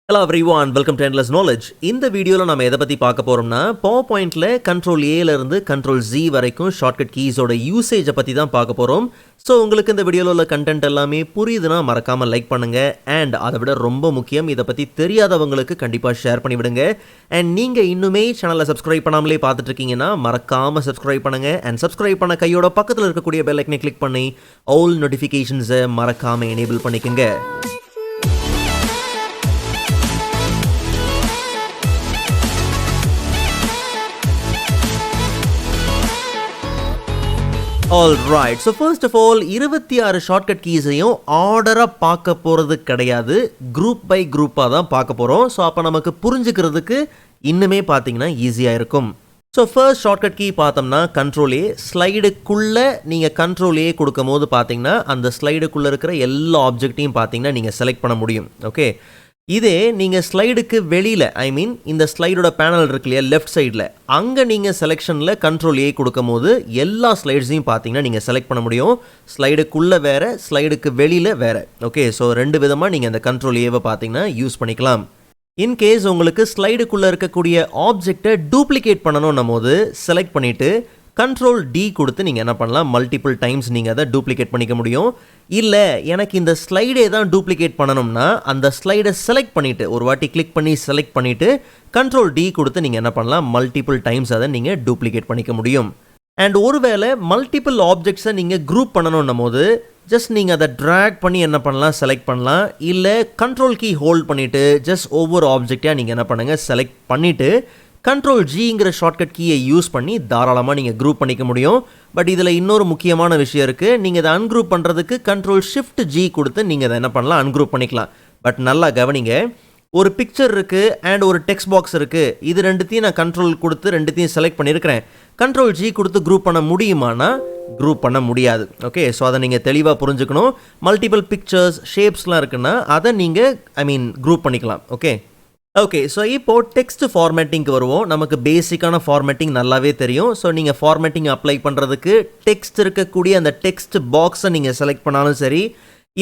Hello everyone, welcome to Endless Knowledge. இந்த வீடியோவில் நம்ம எதை பற்றி பார்க்க போகிறோம்னா PowerPointல Ctrl A Ctrl Z வரைக்கும் ஷார்ட்கட் கீஸோட யூசேஜை பற்றி தான் பார்க்க போகிறோம். ஸோ உங்களுக்கு இந்த வீடியோவில் உள்ள கண்டென்ட் எல்லாமே புரியுதுன்னா மறக்காமல் லைக் பண்ணுங்கள். அண்ட் அதை விட ரொம்ப முக்கியம், இதை பற்றி தெரியாதவங்களுக்கு கண்டிப்பாக ஷேர் பண்ணிவிடுங்க. அண்ட் நீங்கள் இன்னுமே சேனலை சப்ஸ்கிரைப் பண்ணாமலே பார்த்துட்டு இருக்கீங்கன்னா மறக்காமல் சப்ஸ்கிரைப் பண்ணுங்கள். அண்ட் சப்ஸ்கிரைப் பண்ண கையோட பக்கத்தில் இருக்கக்கூடிய பெல் ஐக்கனை கிளிக் பண்ணி ஆல் நோட்டிஃபிகேஷன்ஸை மறக்காமல் எனேபிள் பண்ணிக்கோங்க. Alright, so first of all 26 shortcut கீஸையும் ஆர்டராக பார்க்க போகிறது கிடையாது, குரூப் பை குரூப்பாக தான் பார்க்க போகிறோம். ஸோ அப்போ நமக்கு புரிஞ்சுக்கிறதுக்கு இன்னுமே பார்த்தீங்கன்னா ஈஸியாக இருக்கும். ஸோ ஃபர்ஸ்ட் ஷார்ட்கட் கீ பார்த்தோம்னா Ctrl A. ஸ்லைடுக்குள்ளே நீங்கள் Ctrl A கொடுக்கும் போது பார்த்தீங்கன்னா அந்த ஸ்லைடுக்குள்ளே இருக்கிற எல்லா ஆப்ஜெக்டையும் பார்த்தீங்கன்னா நீங்கள் செலக்ட் பண்ண முடியும். ஓகே, இதே நீங்கள் ஸ்லைடுக்கு வெளியில், இந்த ஸ்லைடோட பேனல் இருக்கு இல்லையா லெஃப்ட் சைடில், அங்கே நீங்கள் செலெக்ஷனில் Ctrl A கொடுக்கும் போது எல்லா ஸ்லைட்ஸையும் பார்த்தீங்கன்னா நீங்கள் செலக்ட் பண்ண முடியும். ஸ்லைடுக்குள்ளே வேறு, ஸ்லைடுக்கு வெளியில் வேறு. ஓகே, ஸோ ரெண்டு விதமாக நீங்கள் அந்த Ctrl Aவை பார்த்தீங்கன்னா யூஸ் பண்ணிக்கலாம். இன்கேஸ் உங்களுக்கு ஸ்லைடுக்குள்ளே இருக்கக்கூடிய ஆப்ஜெக்டை டூப்ளிகேட் பண்ணணும்னும் போது செலக்ட் பண்ணிவிட்டு Ctrl D கொடுத்து நீங்கள் என்ன பண்ணலாம், மல்டிபிள் டைம்ஸ் நீங்கள் அதை டூப்ளிகேட் பண்ணிக்க முடியும். இல்லை எனக்கு இந்த ஸ்லைடே தான் டூப்ளிகேட் பண்ணணும்னா அந்த ஸ்லைடை செலக்ட் பண்ணிவிட்டு ஒரு வாட்டி கிளிக் பண்ணி செலக்ட் பண்ணிவிட்டு Ctrl D கொடுத்து நீங்கள் என்ன பண்ணலாம், மல்டிபிள் டைம்ஸ் அதை நீங்கள் டூப்ளிகேட் பண்ணிக்க முடியும். அண்ட் ஒருவேளை மல்டிபிள் ஆப்ஜெக்ட்ஸை நீங்கள் குரூப் பண்ணணுன்னும் போது ஜஸ்ட் நீங்கள் அதை ட்ராக் பண்ணி என்ன பண்ணலாம், செலக்ட் பண்ணலாம். இல்லை Ctrl கீ ஹோல்ட் பண்ணிவிட்டு ஜஸ்ட் ஒவ்வொரு ஆப்ஜெக்டாக நீங்கள் என்ன பண்ணுங்கள், செலக்ட் பண்ணிவிட்டு Ctrl Gங்கிற ஷார்ட்கட் கீயை யூஸ் பண்ணி தாராளமாக நீங்கள் குரூப் பண்ணிக்க முடியும். பட் இதில் இன்னொரு முக்கியமான விஷயம் இருக்குது. நீங்கள் இதை அன்குரூப் பண்ணுறதுக்கு Ctrl Shift G கொடுத்து நீங்கள் அதை என்ன பண்ணலாம், அன்குரூப் பண்ணிக்கலாம். பட் நல்லா கவனிங்க, ஒரு பிக்சர் இருக்குது அண்ட் ஒரு டெக்ஸ்ட் பாக்ஸ் இருக்குது. இது ரெண்டுத்தையும் நான் Ctrl கொடுத்து ரெண்டுத்தையும் செலக்ட் பண்ணியிருக்கிறேன். Ctrl G கொடுத்து குரூப் பண்ண முடியுமானா குரூப் பண்ண முடியாது. ஓகே, ஸோ அதை நீங்கள் தெளிவாக புரிஞ்சுக்கணும். மல்டிபிள் பிக்சர்ஸ் ஷேப்ஸ்லாம் இருக்குன்னா அதை நீங்கள் குரூப் பண்ணிக்கலாம். ஓகே, ஸோ இப்போது டெக்ஸ்ட் ஃபார்மேட்டிங்க்கு வருவோம். நமக்கு பேசிக்கான ஃபார்மேட்டிங் நல்லாவே தெரியும். ஸோ நீங்கள் ஃபார்மேட்டிங் அப்ளை பண்ணுறதுக்கு டெக்ஸ்ட் இருக்கக்கூடிய அந்த டெக்ஸ்ட் பாக்ஸை நீங்கள் செலக்ட் பண்ணாலும் சரி,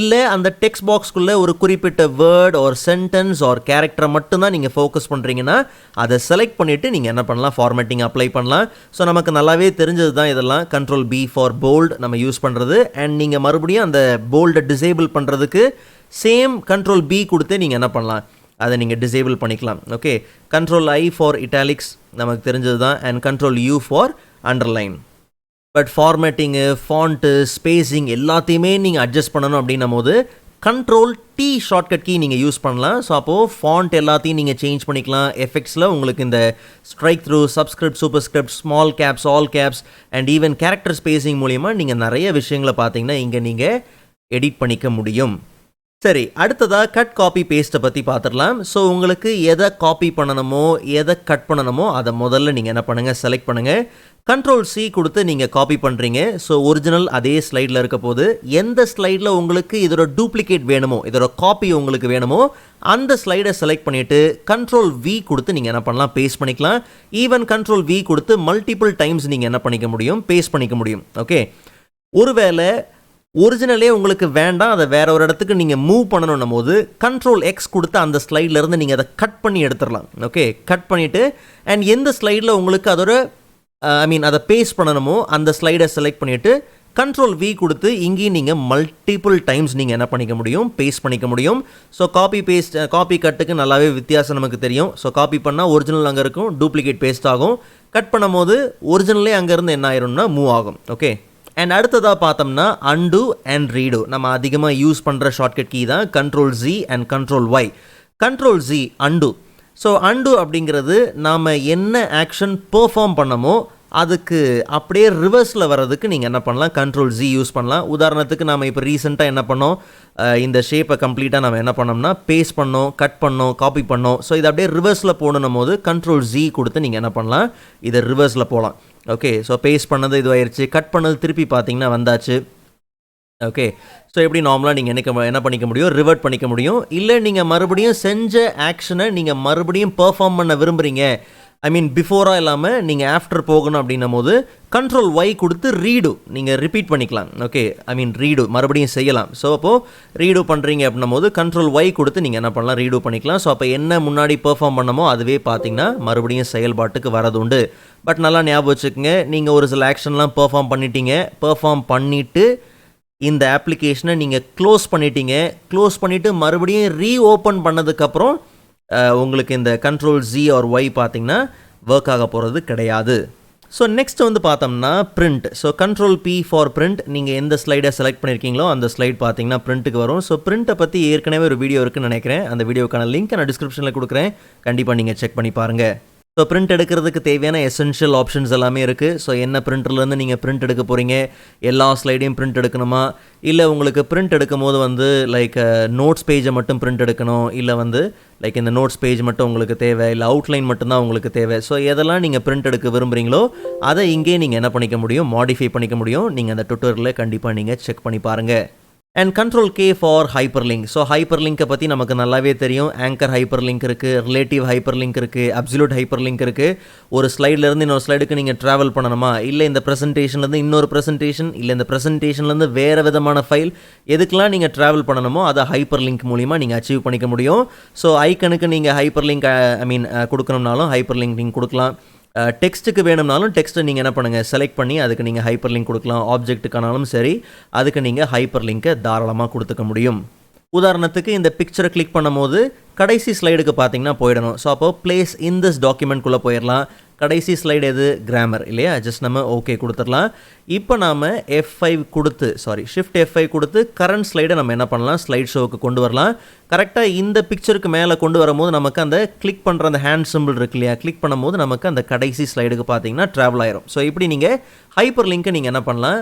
இல்லை அந்த டெக்ஸ்ட் பாக்ஸ்க்குள்ளே ஒரு குறிப்பிட்ட வேர்ட் ஒரு சென்டென்ஸ் ஒரு கேரக்டரை மட்டும்தான் நீங்கள் ஃபோக்கஸ் பண்ணுறீங்கன்னா அதை செலக்ட் பண்ணிவிட்டு நீங்கள் என்ன பண்ணலாம், ஃபார்மேட்டிங் அப்ளை பண்ணலாம். ஸோ நமக்கு நல்லாவே தெரிஞ்சது தான் இதெல்லாம். Ctrl B ஃபார் போல்டு நம்ம யூஸ் பண்ணுறது. அண்ட் நீங்கள் மறுபடியும் அந்த போல்டை டிசேபிள் பண்ணுறதுக்கு சேம் Ctrl B கொடுத்து நீங்கள் என்ன பண்ணலாம், அதை நீங்கள் டிசேபிள் பண்ணிக்கலாம். Okay, Ctrl I for italics நமக்கு தெரிஞ்சது தான். And Ctrl U for underline. But formatting, font, spacing எல்லாத்தையுமே நீங்கள் அட்ஜஸ்ட் பண்ணணும் அப்படின்னும் போது Ctrl T ஷார்ட்கட் கீ நீங்கள் யூஸ் பண்ணலாம். ஸோ அப்போது ஃபாண்ட் எல்லாத்தையும் நீங்கள் சேஞ்ச் பண்ணிக்கலாம். எஃபெக்ட்ஸில் உங்களுக்கு இந்த strike through, subscript, superscript, small caps, all caps and even character spacing மூலிமா நீங்கள் நிறைய விஷயங்களை பார்த்தீங்கன்னா இங்கே நீங்கள் எடிட் பண்ணிக்க முடியும். சரி, அடுத்ததாக கட் காப்பி பேஸ்ட்டை பற்றி பார்த்துடலாம். ஸோ உங்களுக்கு எதை காப்பி பண்ணணுமோ எதை கட் பண்ணணுமோ அதை முதல்ல நீங்கள் என்ன பண்ணுங்கள், செலக்ட் பண்ணுங்கள். Ctrl C கொடுத்து நீங்கள் காப்பி பண்ணுறீங்க. ஸோ ஒரிஜினல் அதே ஸ்லைடில் இருக்க போது எந்த ஸ்லைடில் உங்களுக்கு இதோட டூப்ளிகேட் வேணுமோ, இதோட காப்பி உங்களுக்கு வேணுமோ அந்த ஸ்லைடை செலக்ட் பண்ணிவிட்டு Ctrl V கொடுத்து நீங்கள் என்ன பண்ணலாம், பேஸ்ட் பண்ணிக்கலாம். ஈவன் Ctrl V கொடுத்து மல்டிபிள் டைம்ஸ் நீங்கள் என்ன பண்ணிக்க முடியும், பேஸ்ட் பண்ணிக்க முடியும். ஓகே, ஒருவேளை ஒரிஜினலே உங்களுக்கு வேண்டாம், அதை வேற ஒரு இடத்துக்கு நீங்கள் மூவ் பண்ணணும் போது Ctrl X கொடுத்து அந்த ஸ்லைட்லேருந்து நீங்கள் அதை கட் பண்ணி எடுத்துடலாம். ஓகே, கட் பண்ணிவிட்டு அண்ட் எந்த ஸ்லைடில் உங்களுக்கு அதோட அதை பேஸ்ட் பண்ணணுமோ அந்த ஸ்லைடை செலக்ட் பண்ணிவிட்டு Ctrl V கொடுத்து இங்கேயும் நீங்கள் மல்டிபிள் டைம்ஸ் நீங்கள் என்ன பண்ணிக்க முடியும், பேஸ்ட் பண்ணிக்க முடியும். ஸோ காப்பி கட்டுக்கு நல்லாவே வித்தியாசம் நமக்கு தெரியும். ஸோ காப்பி பண்ணால் ஒரிஜினல் அங்கே இருக்கும், டூப்ளிகேட் பேஸ்ட் ஆகும். கட் பண்ணும் போது ஒரிஜினலே அங்கேருந்து என்ன ஆயிரும்னா மூவ் ஆகும். ஓகே, அண்ட் அடுத்ததாக பார்த்தோம்னா அன்டூ அண்ட் ரீடூ நம்ம அதிகமாக யூஸ் பண்ணுற ஷார்ட்கட் கீ தான் Ctrl Z and Ctrl Y. Ctrl Z undo. So undo அப்படிங்கிறது நாம் என்ன ஆக்ஷன் பெர்ஃபார்ம் பண்ணமோ அதுக்கு அப்படியே ரிவர்ஸில் வர்றதுக்கு நீங்கள் என்ன பண்ணலாம், Ctrl Z யூஸ் பண்ணலாம். உதாரணத்துக்கு நாம் இப்போ ரீசெண்டாக என்ன பண்ணோம், இந்த ஷேப்பை கம்ப்ளீட்டாக நம்ம என்ன பண்ணோம்னா பேஸ்ட் பண்ணோம், கட் பண்ணோம், காப்பி பண்ணோம். ஸோ இது அப்படியே ரிவர்ஸில் போடணும் போது Ctrl Z கொடுத்து நீங்கள் என்ன பண்ணலாம், இதை ரிவர்ஸில் போகலாம். ஓகே, ஸோ பேஸ்ட் பண்ணது இதுவாயிருச்சு, கட் பண்ணது திருப்பி பார்த்தீங்கன்னா வந்தாச்சு. ஓகே, ஸோ எப்படி நார்மலாக நீங்கள் என்ன பண்ணிக்க முடியும், ரிவர்ட் பண்ணிக்க முடியும். இல்லை நீங்கள் மறுபடியும் செஞ்ச ஆக்ஷனை நீங்கள் மறுபடியும் பெர்ஃபார்ம் பண்ண விரும்புகிறீங்க, ஐ மீன் பிஃபோராக இல்லாமல் நீங்கள் ஆஃப்டர் போகணும் அப்படின்னும் போது Ctrl Y கொடுத்து ரீடு நீங்கள் ரிப்பீட் பண்ணிக்கலாம். ஓகே, ஐ மீன் ரீடு மறுபடியும் செய்யலாம். ஸோ அப்போது ரீடு பண்ணுறீங்க அப்படின்னும் போது Ctrl Y கொடுத்து நீங்கள் என்ன பண்ணலாம், ரீடு பண்ணிக்கலாம். ஸோ அப்போ என்ன முன்னாடி பெர்ஃபார்ம் பண்ணமோ அதுவே பார்த்தீங்கன்னா மறுபடியும் செயல்பாட்டுக்கு வரது உண்டு. பட் நல்லா ஞாபகம் வச்சுக்கோங்க, நீங்கள் ஒரு சில ஆக்ஷன்லாம் பெர்ஃபார்ம் பண்ணிட்டீங்க, பெர்ஃபார்ம் பண்ணிவிட்டு இந்த அப்ளிகேஷனை நீங்கள் க்ளோஸ் பண்ணிவிட்டு மறுபடியும் ரீஓப்பன் பண்ணதுக்கப்புறம் உங்களுக்கு இந்த Ctrl Z or Y பார்த்தீங்கன்னா ஒர்க் ஆக போகிறது கிடையாது. ஸோ நெக்ஸ்ட் வந்து பார்த்தோம்னா print. So Ctrl P for print. நீங்கள் எந்த ஸ்லைடை செலக்ட் பண்ணியிருக்கீங்களோ அந்த ஸ்லைட் பார்த்தீங்கன்னா பிரிண்ட்டுக்கு வரும். ஸோ பிரிண்ட்டை பற்றி ஏற்கனவே ஒரு வீடியோ இருக்குன்னு நினைக்கிறேன். அந்த வீடியோக்கான லிங்க் நான் டிஸ்கிரிப்ஷனில் கொடுக்குறேன், கண்டிப்பாக நீங்கள் செக் பண்ணி பாருங்கள். ஸோ பிரிண்ட் எடுக்கிறதுக்கு தேவையான எசென்ஷியல் ஆப்ஷன்ஸ் எல்லாமே இருக்குது. ஸோ என்ன பிரிண்டர்லேருந்து நீங்கள் பிரிண்ட் எடுக்க போகிறீங்க, எல்லா ஸ்லைடையும் பிரிண்ட் எடுக்கணுமா, இல்லை உங்களுக்கு பிரிண்ட் எடுக்கும் போது வந்து லைக் நோட்ஸ் பேஜை மட்டும் பிரிண்ட் எடுக்கணும், இல்லை வந்து லைக் இந்த நோட்ஸ் பேஜ் மட்டும் உங்களுக்கு தேவை, இல்லை அவுட்லைன் மட்டும்தான் உங்களுக்கு தேவை. ஸோ எதெல்லாம் நீங்கள் பிரிண்ட் எடுக்க விரும்புகிறீங்களோ அதை இங்கே நீங்கள் என்ன பண்ணிக்க முடியும், மாடிஃபை பண்ணிக்க முடியும். நீங்கள் அந்த டுட்டோரியலில் கண்டிப்பாக நீங்கள் செக் பண்ணி பாருங்கள். And Ctrl K for hyperlink. So ஹைப்பர்லிங்கை பற்றி நமக்கு நல்லாவே தெரியும். ஆங்கர் ஹைப்பர்லிங்க் இருக்குது, ரிலேட்டிவ் ஹைப்பர்லிங்க் இருக்குது, அப்சல்யூட் ஹைப்பர்லிங்க் இருக்குது. ஒரு ஸ்லைட்லேருந்து இன்னொரு ஸ்லைடுக்கு நீங்கள் ட்ராவல் பண்ணணுமா, இல்லை இந்த ப்ரெசன்டேஷன்லேருந்து இன்னொரு ப்ரெசன்டேஷன், இல்லை இந்த ப்ரெசன்டேஷன்லேருந்து வேறு விதமான ஃபைல், எதுக்கெலாம் நீங்கள் ட்ராவல் பண்ணணுமோ அதை ஹைப்பர்லிங்க் மூலிமா நீங்கள் அச்சீவ் பண்ணிக்க முடியும். ஸோ ஐக்கனுக்கு நீங்கள் ஹைப்பர்லிங்க் கொடுக்கணும்னாலும் ஹைப்பர்லிங்க் நீங்கள் கொடுக்கலாம். டெக்ஸ்ட்டுக்கு வேணும்னாலும் டெக்ஸ்ட்டை நீங்கள் என்ன பண்ணுங்கள், செலக்ட் பண்ணி அதுக்கு நீங்கள் ஹைப்பர் லிங்க் கொடுக்கலாம். ஆப்ஜெக்ட்டுக்கானாலும் சரி, அதுக்கு நீங்கள் ஹைப்பர் லிங்க்கை தாராளமாக கொடுத்துக்க முடியும். உதாரணத்துக்கு இந்த பிக்சரை கிளிக் பண்ணும்போது கடைசி ஸ்லைடுக்கு பார்த்தீங்கன்னா போயிடணும். ஸோ அப்போ பிளேஸ் இன் திஸ் டாக்குமெண்ட்குள்ளே போயிடலாம். கடைசி ஸ்லைடு எது, கிராமர் இல்லையா, ஜஸ்ட் நம்ம ஓகே கொடுத்துடலாம். இப்போ நாம் ஷிஃப்ட் F5 கொடுத்து கரண்ட் ஸ்லைடை நம்ம என்ன பண்ணலாம், ஸ்லைட் ஷோவுக்கு கொண்டு வரலாம். கரெக்டாக இந்த பிக்சருக்கு மேலே கொண்டு வரும்போது நமக்கு அந்த கிளிக் பண்ணுற அந்த ஹேண்ட் சிம்பிள் இருக்கு இல்லையா, கிளிக் பண்ணும்போது நமக்கு அந்த கடைசி ஸ்லைடுக்கு பார்த்தீங்கன்னா ட்ராவல் ஆயிரும். ஸோ இப்படி நீங்கள் ஹைப்பர் லிங்க்கை நீங்கள் என்ன பண்ணலாம்,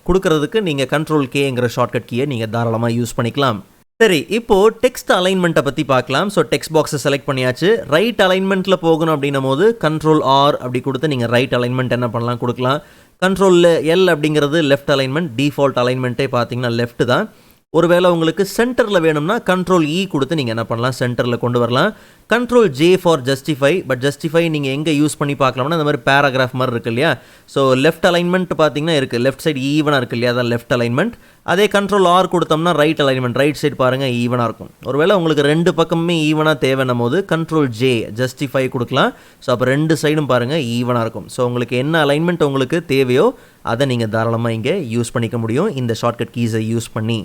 கொடுக்கறதுக்கு நீங்கள் Ctrl Kங்கிற ஷார்ட்கட் கீயை நீங்கள் தாராளமாக யூஸ் பண்ணிக்கலாம். சரி, இப்போது டெக்ஸ்ட் அலைன்மெண்ட்டை பற்றி பார்க்கலாம். ஸோ டெக்ஸ்ட் பாக்ஸை செலக்ட் பண்ணியாச்சு. ரைட் அலைன்மெண்ட்டில் போகணும் அப்படின்னும் போது Ctrl R அப்படி கொடுத்து நீங்கள் ரைட் அலைன்மெண்ட் என்ன பண்ணலாம், கொடுக்கலாம். Ctrl L அப்படிங்கிறது லெஃப்ட் அலைன்மெண்ட். டிஃபால்ட் அலைன்மெண்ட்டே பார்த்தீங்கன்னா லெஃப்ட் தான். ஒருவேளை உங்களுக்கு சென்டரில் வேணும்னா Ctrl E கொடுத்து நீங்கள் என்ன பண்ணலாம், சென்டரில் கொண்டு வரலாம். Ctrl J for justify. But justify நீங்கள் எங்கே யூஸ் பண்ணி பார்க்கலாம்னா இந்த மாதிரி பேராகிராஃப் மாதிரி இருக்குது இல்லையா. ஸோ லெஃப்ட் அலைன்மெண்ட் பார்த்தீங்கன்னா இருக்குது, லெஃப்ட் சைடு ஈவனாக இருக்குது இல்லையா, அதான் லெஃப்ட் அலைன்மெண்ட். அதே Ctrl R கொடுத்தோம்னா ரைட் அலைன்மெண்ட், ரைட் சைடு பாருங்கள் ஈவனாக இருக்கும். ஒருவேளை உங்களுக்கு ரெண்டு பக்கமே ஈவனாக தேவைன்னும் போது Ctrl J ஜஸ்டிஃபை கொடுக்கலாம். ஸோ அப்போ ரெண்டு சைடும் பாருங்கள் ஈவனாக இருக்கும். ஸோ உங்களுக்கு என்ன அலைன்மெண்ட் உங்களுக்கு தேவையோ அதை நீங்கள் தாராளமாக இங்கே யூஸ் பண்ணிக்க முடியும் இந்த ஷார்ட்கட் கீஸை யூஸ் பண்ணி.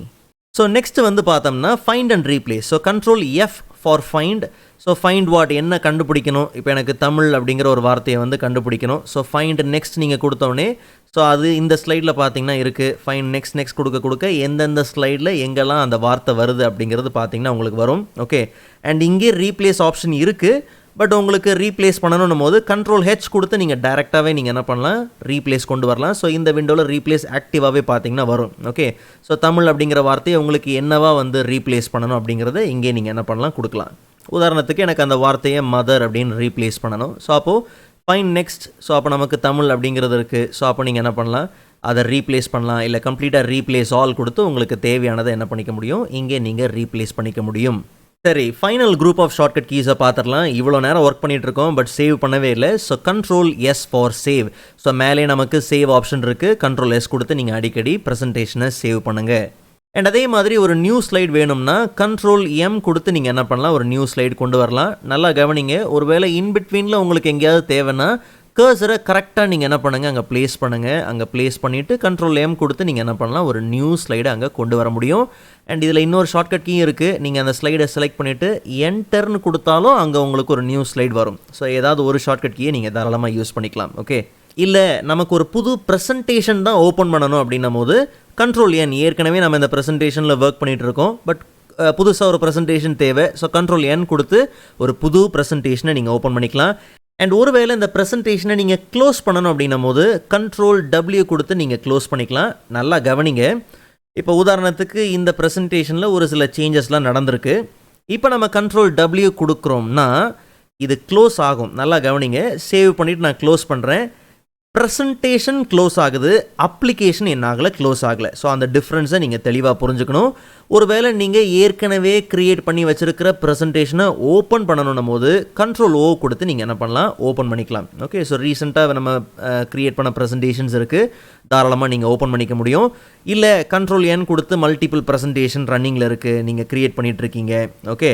ஸோ நெக்ஸ்ட் வந்து பார்த்தோம்னா find and replace. So Ctrl F for find. So find what, என்ன கண்டுபிடிக்கணும், இப்போ எனக்கு தமிழ் அப்படிங்கிற ஒரு வார்த்தையை வந்து கண்டுபிடிக்கணும். ஸோ ஃபைண்ட் நெக்ஸ்ட் நீங்கள் கொடுத்தோடனே ஸோ அது இந்த ஸ்லைடில் பார்த்தீங்கன்னா இருக்குது. ஃபைண்ட் நெக்ஸ்ட் கொடுக்க எந்தெந்த ஸ்லைடில் எங்கெல்லாம் அந்த வார்த்தை வருது அப்படிங்கிறது பார்த்தீங்கன்னா உங்களுக்கு வரும். ஓகே, அண்ட் இங்கே ரீப்ளேஸ் ஆப்ஷன் இருக்குது. பட் உங்களுக்கு ரீப்ளேஸ் பண்ணணும் போது Ctrl H கொடுத்து நீங்கள் டேரெக்டாகவே நீங்கள் என்ன பண்ணலாம், ரீப்ளேஸ் கொண்டு வரலாம். ஸோ இந்த விண்டோவில் ரீப்ளேஸ் ஆக்டிவாகவே பார்த்தீங்கன்னா வரும். ஓகே, ஸோ தமிழ் அப்படிங்கிற வார்த்தையை உங்களுக்கு என்னவா வந்து ரீப்ளேஸ் பண்ணணும் அப்படிங்கிறத இங்கே நீங்கள் என்ன பண்ணலாம், கொடுக்கலாம். உதாரணத்துக்கு எனக்கு அந்த வார்த்தையை மதர் அப்படின்னு ரீப்ளேஸ் பண்ணணும். ஸோ அப்போது ஃபைன் நெக்ஸ்ட். ஸோ அப்போ நமக்கு தமிழ் அப்படிங்கிறது இருக்குது. ஸோ அப்போ நீங்கள் என்ன பண்ணலாம், அதை ரீப்ளேஸ் பண்ணலாம். இல்லை கம்ப்ளீட்டாக ரீப்ளேஸ் ஆல் கொடுத்து உங்களுக்கு தேவையானதை என்ன பண்ணிக்க முடியும், இங்கே நீங்கள் ரீப்ளேஸ் பண்ணிக்க முடியும். சரி, ஃபைனல் குரூப் ஆஃப் ஷார்ட்கட் கீஸை பார்த்துடலாம். இவ்வளோ நேரம் ஒர்க் பண்ணிட்டு இருக்கோம், பட் சேவ் பண்ணவே இல்லை. So Ctrl S for save. So மேலே நமக்கு சேவ் ஆப்ஷன் இருக்குது. Ctrl S கொடுத்து நீங்கள் அடிக்கடி ப்ரெசன்டேஷனை சேவ் பண்ணுங்கள். அண்ட் அதே மாதிரி ஒரு நியூ ஸ்லைட் வேணும்னா Ctrl M கொடுத்து நீங்கள் என்ன பண்ணலாம், ஒரு நியூ ஸ்லைடு கொண்டு வரலாம். நல்லா கவனிங்க, ஒருவேளை இன்பிட்வீனில் உங்களுக்கு எங்கேயாவது தேவைன்னா கர்சரை கரெக்டாக நீங்கள் என்ன பண்ணுங்கள், அங்கே ப்ளேஸ் பண்ணுங்கள். அங்கே ப்ளேஸ் பண்ணிவிட்டு Ctrl M கொடுத்து நீங்கள் என்ன பண்ணலாம், ஒரு நியூ ஸ்லைடை அங்கே கொண்டு வர முடியும். அண்ட் இதில் இன்னொரு ஷார்ட்கட் கீ இருக்குது. நீங்கள் அந்த ஸ்லைடை செலக்ட் பண்ணிவிட்டு என்டர்னு கொடுத்தாலும் அங்கே உங்களுக்கு ஒரு நியூ ஸ்லைட் வரும். ஸோ ஏதாவது ஒரு ஷார்ட்கட் கீயை நீங்கள் தாராளமாக யூஸ் பண்ணிக்கலாம். ஓகே, இல்லை நமக்கு ஒரு புது ப்ரெசன்டேஷன் தான் ஓப்பன் பண்ணணும் அப்படின்னும் போது Ctrl N. ஏற்கனவே நம்ம இந்த ப்ரெசன்டேஷனில் ஒர்க் பண்ணிகிட்டு இருக்கோம், பட் புதுசாக ஒரு ப்ரெசன்டேஷன் தேவை. ஸோ Ctrl N கொடுத்து ஒரு புது ப்ரெசன்டேஷனை நீங்கள் ஓப்பன் பண்ணிக்கலாம். அண்ட் ஒருவேளை இந்த ப்ரெசன்டேஷனை நீங்கள் க்ளோஸ் பண்ணணும் அப்படின்னும் போது Ctrl W கொடுத்து நீங்கள் க்ளோஸ் பண்ணிக்கலாம். நல்லா கவனிங்க, இப்போ உதாரணத்துக்கு இந்த ப்ரெசன்டேஷனில் ஒரு சில சேஞ்சஸ்லாம் நடந்திருக்கு. இப்போ நம்ம Ctrl W கொடுக்குறோம்னா இது க்ளோஸ் ஆகும். நல்லா கவனிங்க, சேவ் பண்ணிவிட்டு நான் க்ளோஸ் பண்ணுறேன். ப்ரெசன்டேஷன் க்ளோஸ் ஆகுது, அப்ளிகேஷன் என்ன ஆகலை, க்ளோஸ் ஆகலை. ஸோ அந்த டிஃப்ரென்ஸை நீங்கள் தெளிவாக புரிஞ்சுக்கணும். ஒருவேளை நீங்கள் ஏற்கனவே கிரியேட் பண்ணி வச்சிருக்கிற ப்ரெசன்டேஷனை ஓப்பன் பண்ணணும் போது Ctrl O கொடுத்து நீங்கள் என்ன பண்ணலாம், ஓப்பன் பண்ணிக்கலாம். ஓகே, ஸோ ரீசெண்டாக நம்ம கிரியேட் பண்ண ப்ரெசன்டேஷன்ஸ் இருக்குது, தாராளமாக நீங்கள் ஓப்பன் பண்ணிக்க முடியும். இல்லை Ctrl N கொடுத்து மல்டிபிள் ப்ரெசன்டேஷன் ரன்னிங்கில் இருக்குது, நீங்கள் கிரியேட் பண்ணிகிட்ருக்கீங்க. ஓகே,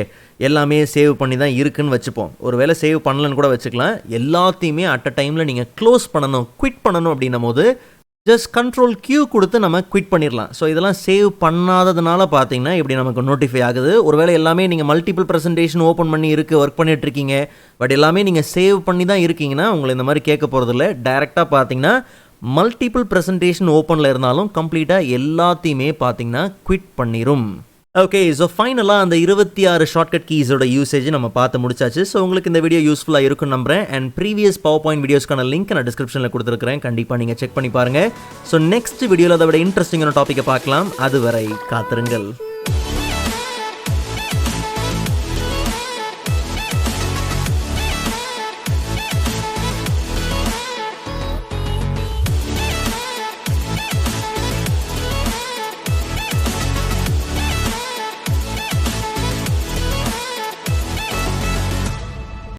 எல்லாமே சேவ் பண்ணி தான் இருக்குன்னு வச்சுப்போம். ஒருவேளை சேவ் பண்ணலன்னு கூட வச்சுக்கலாம். எல்லாத்தையுமே அட் அ டைமில் நீங்கள் க்ளோஸ் பண்ணணும், குவிட் பண்ணணும் அப்படின்னும் போது ஜஸ்ட் Ctrl Q கொடுத்து நம்ம குவிட் பண்ணிடலாம். ஸோ இதெல்லாம் சேவ் பண்ணாததுனால பார்த்தீங்கன்னா இப்படி நமக்கு நோட்டிஃபை ஆகுது. ஒருவேளை எல்லாமே நீங்கள் மல்டிபிள் ப்ரெசன்டேஷன் ஓப்பன் பண்ணி ஒர்க் பண்ணிட்டு இருக்கீங்க, பட் எல்லாமே நீங்கள் சேவ் பண்ணி தான் இருக்கீங்கன்னா உங்களை இந்த மாதிரி கேட்க போகிறதில்ல. டைரெக்டாக பார்த்தீங்கன்னா மல்டிபிள் ப்ரெசன்டேஷன் ஓப்பனில் இருந்தாலும் கம்ப்ளீட்டாக எல்லாத்தையுமே பார்த்தீங்கன்னா குவிட் பண்ணிடும். ஓகே, ஸோ ஃபைனலாக அந்த 26 ஷார்ட்கட் கீஸோட யூசேஜ் நம்ம பார்த்து முடிச்சாச்சு. ஸோ உங்களுக்கு இந்த வீடியோ யூஸ்ஃபுல்லாக இருக்குன்னு நம்புறேன். அண்ட் ப்ரீவியஸ் பவர் பாயிண்ட் வீடியோஸ்க்கான லிங்க் நான் டிஸ்கிரிப்ஷனில் கொடுத்துருக்கிறேன், கண்டிப்பாக நீங்கள் செக் பண்ணி பாருங்கள். ஸோ நெக்ஸ்ட் வீடியோவில் அதை விட இன்ட்ரெஸ்டிங்கான டாப்பிக்கை பார்க்கலாம். அதுவரை காத்திருங்கள்.